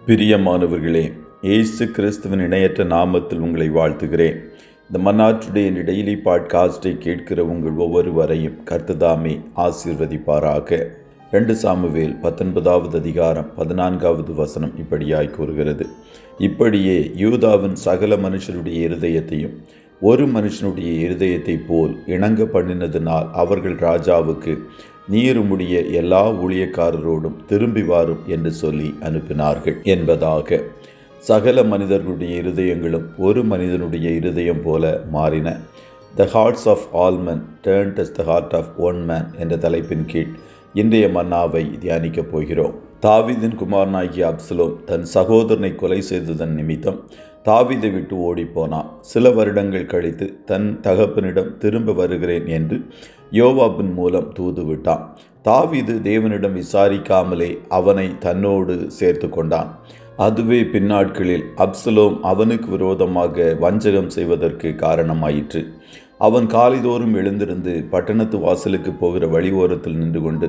பிரியமானவர்களே, இயேசு கிறிஸ்துவின் இணையற்ற நாமத்தில் உங்களை வாழ்த்துகிறேன். இந்த மன்னாற்றுடைய டெய்லி பாட்காஸ்டை கேட்கிற உங்கள் ஒவ்வொருவரையும் கர்த்ததாமே ஆசீர்வதிப்பாராக. 2 சாமுவேல் 19வது அதிகாரம் 14வது வசனம் இப்படியாய் கூறுகிறது: இப்படியே யூதாவின் சகல மனுஷருடைய இருதயத்தையும் ஒரு மனுஷனுடைய இருதயத்தைப் போல் இணங்க பண்ணினதினால் அவர்கள் ராஜாவுக்கு, நீர் உம்முடைய எல்லா ஊழியக்காரரோடும் திரும்பி வாரும் என்று சொல்லி அனுப்பினார்கள் என்பதாக. சகல மனிதர்களுடைய இருதயங்களும் ஒரு மனிதனுடைய இருதயம் போல மாறின. The hearts of all men turned as the heart of one man என்ற தலைப்பின் கீழ் இன்றைய மன்னாவை தியானிக்கப் போகிறோம். தாவீதின் குமாரனாகிய அப்சலோம் தன் சகோதரனை கொலை செய்ததன் நிமித்தம் தாவீதை விட்டு ஓடிப்போனான். சில வருடங்கள் கழித்து தன் தகப்பனிடம் திரும்ப வருகிறேன் என்று யோவாபின் மூலம் தூது விட்டான். தாவீது தேவனிடம் விசாரிக்காமலே அவனை தன்னோடு சேர்த்து கொண்டான். அதுவே பின்னாட்களில் அப்சலோம் அவனுக்கு விரோதமாக வஞ்சகம் செய்வதற்கு காரணமாயிற்று. அவன் காலைதோறும் எழுந்திருந்து பட்டணத்து வாசலுக்கு போகிற வழி ஓரத்தில் நின்று கொண்டு,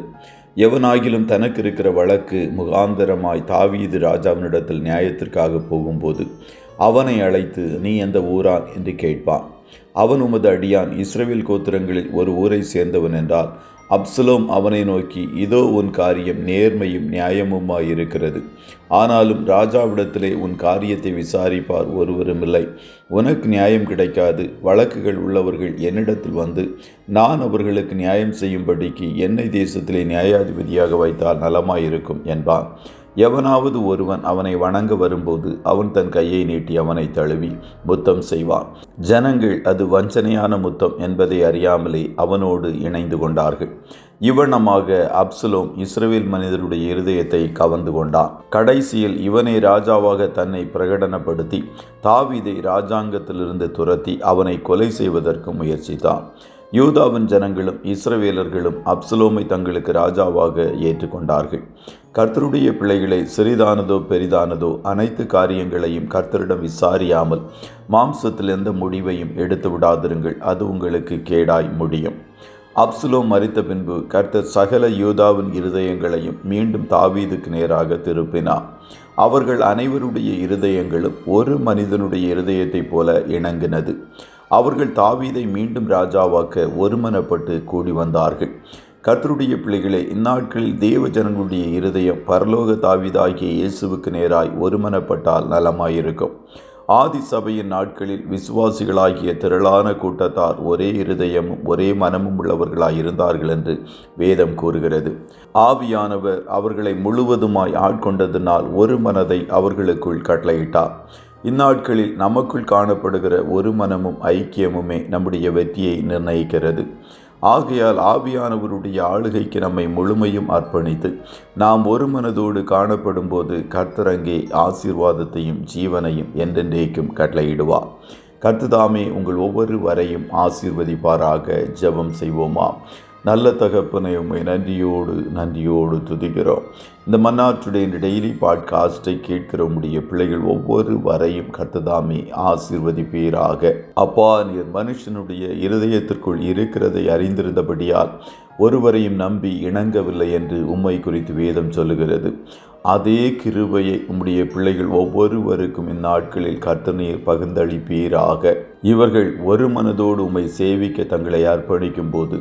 எவனாகிலும் தனக்கு இருக்கிற வழக்கு முகாந்தரமாய் தாவீது ராஜாவினிடத்தில் நியாயத்திற்காக போகும்போது அவனை அழைத்து, நீ எந்த ஊரான் என்று கேட்பான். அவன் உமது அடியான் இஸ்ரவேல் கோத்திரங்களில் ஒரு ஊரை சேர்ந்தவன் என்றால், அப்சலோம் அவனை நோக்கி, இதோ உன் காரியம் நேர்மையும் நியாயமுமாயிருக்கிறது. ஆனாலும் ராஜாவிடத்திலே உன் காரியத்தை விசாரிப்பார் ஒருவரும் இல்லை. உனக்கு நியாயம் கிடைக்காது. வழக்குகள் உள்ளவர்கள் என்னிடத்தில் வந்து நான் அவர்களுக்கு நியாயம் செய்யும்படிக்கு என்னை தேசத்திலே நியாயாதிபதியாக வைத்தால் நலமாயிருக்கும் என்பான். எவனாவது ஒருவன் அவனை வணங்க வரும்போது அவன் தன் கையை நீட்டி அவனை தழுவி முத்தம் செய்வான். ஜனங்கள் அது வஞ்சனையான முத்தம் என்பதை அறியாமலே அவனோடு இணைந்து கொண்டார்கள். இவனமாக அப்சலோம் இஸ்ரவேல் மனிதருடைய இருதயத்தை கவர்ந்து கொண்டான். கடைசியில் இவனை ராஜாவாக தன்னை பிரகடனப்படுத்தி தாவீதை ராஜாங்கத்திலிருந்து துரத்தி அவனை கொலை செய்வதற்கு முயற்சித்தான். யூதாவின் ஜனங்களும் இஸ்ரவேலர்களும் அப்சலோமை தங்களுக்கு ராஜாவாக ஏற்றுக்கொண்டார்கள். கர்த்தருடைய பிள்ளைகளை, சிறிதானதோ பெரிதானதோ அனைத்து காரியங்களையும் கர்த்தரிடம் விசாரியாமல் மாம்சத்தில் எந்த முடிவையும் எடுத்து விடாதிருங்கள், அது உங்களுக்கு கேடாய் முடியும். அப்சலோம் மரித்த பின்பு கர்த்தர் சகல யூதாவின் இருதயங்களையும் மீண்டும் தாவீதுக்கு நேராக திருப்பினார். அவர்கள் அனைவருடைய இருதயங்களும் ஒரு மனிதனுடைய இருதயத்தைப் போல இணங்கினது. அவர்கள் தாவீதை மீண்டும் ராஜாவாக்க ஒருமனப்பட்டு கூடி வந்தார்கள். கர்த்தருடைய பிள்ளைகளே, இந்நாட்களில் தேவ ஜனங்களுடைய இருதயம் பரலோக தாவீதாகிய இயேசுவுக்கு நேராய் ஒருமனப்பட்டால் நலமாயிருக்கும். ஆதி சபையின் நாட்களில் விசுவாசிகளாகிய திரளான கூட்டத்தார் ஒரே இருதயமும் ஒரே மனமும் உள்ளவர்களாய் இருந்தார்கள் என்று வேதம் கூறுகிறது. ஆவியானவர் அவர்களை முழுவதுமாய் ஆட்கொண்டதினால் ஒரு மனதை அவர்களுக்குள் கட்டளையிட்டார். இந்நாட்களில் நமக்குள் காணப்படுகிற ஒரு மனமும் ஐக்கியமுமே நம்முடைய வெற்றியை நிர்ணயிக்கிறது. ஆகையால் ஆவியானவருடைய ஆளுகைக்கு நம்மை முழுமையும் அர்ப்பணித்து நாம் ஒரு மனதோடு காணப்படும் போது கர்த்தர் அங்கே ஆசீர்வாதத்தையும் ஜீவனையும் என்றென்றைக்கும் கட்டளையிடுவார். கர்த்ததாமே உங்கள் ஒவ்வொருவரையும் ஆசீர்வதிப்பாராக. ஜெபம் செய்வோமா. நல்ல தகப்பனை, உம்மை நன்றியோடு துதிக்கிறோம். இந்த மன்னாற்றுடைய டெய்லி பாட்காஸ்டை கேட்கிற உம்முடைய பிள்ளைகள் ஒவ்வொருவரையும் கர்த்ததாமே ஆசீர்வதிப்பீராக. அப்பா, நீர் மனுஷனுடைய இருதயத்திற்குள் இருக்கிறதை அறிந்திருந்தபடியால் ஒருவரையும் நம்பி இணங்கவில்லை என்று உம்மை குறித்து வேதம் சொல்லுகிறது. அதே கிருபையை உம்முடைய பிள்ளைகள் ஒவ்வொருவருக்கும் இந்நாட்களில் கர்த்தர் நீர் பகிர்ந்தளிப்பீராக. இவர்கள் ஒரு மனதோடு உம்மை சேவிக்க தங்களை அர்ப்பணிக்கும் போது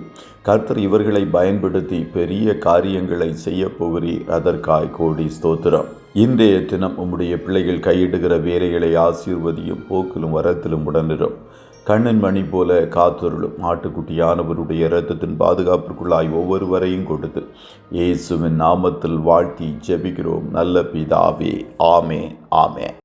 கர்த்தர் இவர்களை பயன்படுத்தி பெரிய காரியங்களை செய்ய போகிறீர். அதற்காய் கோடி ஸ்தோத்திரம். இன்றைய தினம் உம்முடைய பிள்ளைகள் கையிடுகிற வேலைகளை ஆசீர்வதியும், போக்கிலும் வரத்திலும் உடனிரும். கண்ணன் மணி போல காத்தொருளும். ஆட்டுக்குட்டியானவருடைய இரத்தத்தின் பாதுகாப்பிற்குள்ளாய் ஒவ்வொருவரையும் கொடுத்து இயேசுவின் நாமத்தில் வாழ்த்தி ஜெபிக்கிறோம் நல்ல பிதாவே. ஆமென், ஆமென்.